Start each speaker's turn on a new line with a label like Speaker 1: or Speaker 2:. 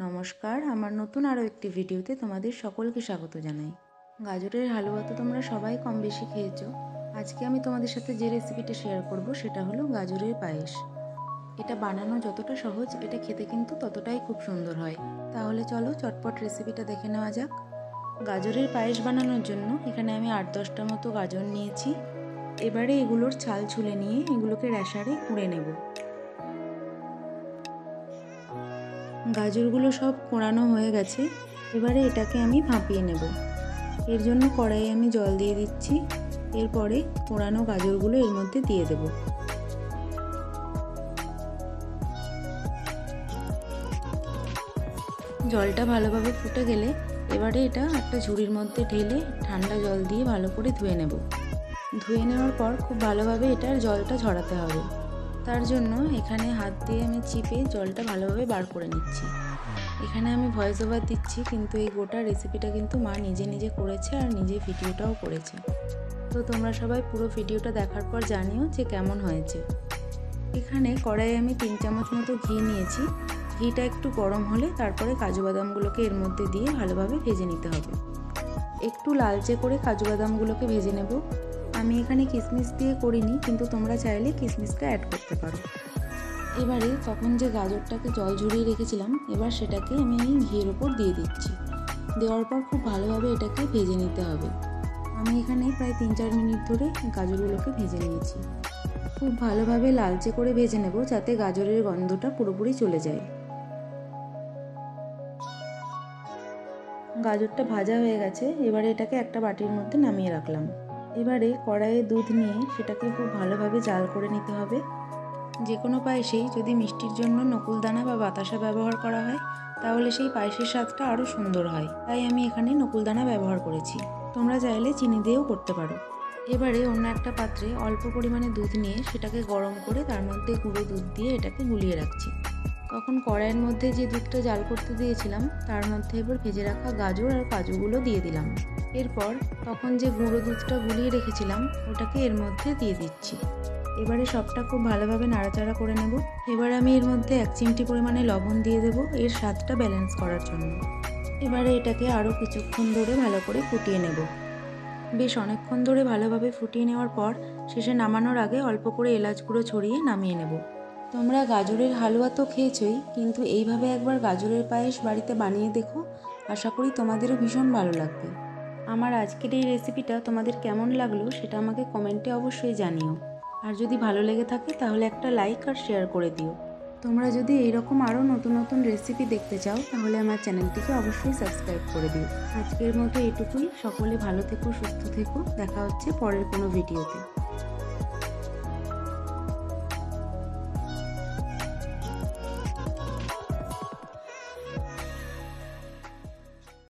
Speaker 1: নমস্কার, আমার নতুন আরও একটি ভিডিওতে তোমাদের সকলকে স্বাগত জানাই। গাজরের হালুয়া তো তোমরা সবাই কম বেশি খেয়েছো। আজকে আমি তোমাদের সাথে যে রেসিপিটা শেয়ার করব সেটা হলো গাজরের পায়েস। এটা বানানো যতটা সহজ, এটা খেতে কিন্তু ততটাই খুব সুন্দর হয়। তাহলে চলো চটপট রেসিপিটা দেখে নেওয়া যাক। গাজরের পায়েস বানানোর জন্য এখানে আমি 8-10টা মতো গাজর নিয়েছি। এবারে এগুলোর ছাল ছুলে নিয়ে এগুলোকে র্যাশারে কুড়ে নেব। গাজরগুলো সব কোড়ানো হয়ে গেছে। এবারে এটাকে আমি ভাপিয়ে নেব। এর জন্য কড়াইয়ে আমি জল দিয়ে দিচ্ছি। এরপরে কোড়ানো গাজরগুলো এর মধ্যে দিয়ে দেব। জলটা ভালোভাবে ফুটে গেলে এবারে এটা একটা ঝুড়ির মধ্যে ঢেলে ঠান্ডা জল দিয়ে ভালো করে ধুয়ে নেব। ধুয়ে নেওয়ার পর খুব ভালোভাবে এটার জলটা ঝরাতে হবে। তার জন্য এখানে হাত দিয়ে আমি চিপে জলটা ভালোভাবে বার করে নিচ্ছি। এখানে আমি ভয়েস ওভার দিচ্ছি, কিন্তু এই গোটা রেসিপিটা কিন্তু মা নিজে নিজে করেছে আর নিজে ভিডিওটাও করেছে। তো তোমরা সবাই পুরো ভিডিওটা দেখার পর জানিও যে কেমন হয়েছে। এখানে কড়াইয়ে আমি 3 চামচ মতো ঘি নিয়েছি। ঘিটা একটু গরম হলে তারপরে কাজু বাদামগুলোকে এর মধ্যে দিয়ে ভালোভাবে ভেজে নিতে হবে। একটু লালচে করে কাজু বাদামগুলোকে ভেজে নেব। আমি এখানে কিশমিশ দিয়ে করিনি, কিন্তু তোমরা চাইলে কিশমিশটা অ্যাড করতে পারো। এবারে তখন যে গাজরটাকে জল ঝরিয়ে রেখেছিলাম, এবার সেটাকে আমি এই ঘিয়ের ওপর দিয়ে দিচ্ছি। দেওয়ার পর খুব ভালোভাবে এটাকে ভেজে নিতে হবে। আমি এখানে প্রায় 3-4 মিনিট ধরে গাজরগুলোকে ভেজে নিয়েছি। খুব ভালোভাবে লালচে করে ভেজে নেব, যাতে গাজরের গন্ধটা পুরোপুরি চলে যায়। গাজরটা ভাজা হয়ে গেছে। এবারে এটাকে একটা বাটির মধ্যে নামিয়ে রাখলাম। এবারে কড়াইয়ে দুধ নিয়ে সেটাকে খুব ভালোভাবে জাল করে নিতে হবে। যে কোনো পায়েসেই যদি মিষ্টির জন্য নকুলদানা বা বাতাসা ব্যবহার করা হয়, তাহলে সেই পায়েসের স্বাদটা আরও সুন্দর হয়। তাই আমি এখানে নকুলদানা ব্যবহার করেছি। তোমরা চাইলে চিনি দিয়েও করতে পারো। এবারে অন্য একটা পাত্রে অল্প পরিমাণে দুধ নিয়ে সেটাকে গরম করে তার মধ্যে গুঁড়ো দুধ দিয়ে এটাকে গুলিয়ে রাখছি। তখন কড়াইয়ের মধ্যে যে দুধটা জাল করতে দিয়েছিলাম তার মধ্যে এবার ভেজে রাখা গাজর আর কাজুগুলো দিয়ে দিলাম। এরপর তখন যে গুঁড়ো দুধটা গুলিয়ে রেখেছিলাম ওটাকে এর মধ্যে দিয়ে দিচ্ছি। এবারে সবটা খুব ভালোভাবে নাড়াচাড়া করে নেব। এবার আমি এর মধ্যে 1 চিমটি পরিমাণে লবণ দিয়ে দেবো, এর স্বাদটা ব্যালেন্স করার জন্য। এবারে এটাকে আরও কিছুক্ষণ ধরে ভালো করে ফুটিয়ে নেব। বেশ অনেকক্ষণ ধরে ভালোভাবে ফুটিয়ে নেওয়ার পর শেষে নামানোর আগে অল্প করে এলাচ গুঁড়ো ছড়িয়ে নামিয়ে নেব। তোমরা গাজরের হালুয়া তো খেয়েছোই, কিন্তু এইভাবে একবার গাজরের পায়েস বাড়িতে বানিয়ে দেখো। আশা করি তোমাদেরও ভীষণ ভালো লাগবে। আমার আজকের এই রেসিপিটা তোমাদের কেমন লাগলো সেটা আমাকে কমেন্টে অবশ্যই জানিও। আর যদি ভালো লেগে থাকে তাহলে একটা লাইক আর শেয়ার করে দিও। তোমরা যদি এইরকম আরও নতুন নতুন রেসিপি দেখতে চাও তাহলে আমার চ্যানেলটিকে অবশ্যই সাবস্ক্রাইব করে দিও। আজকের মতো এটুকুই। সকলে ভালো থেকো, সুস্থ থেকো। দেখা হচ্ছে পরের কোনো ভিডিওতে।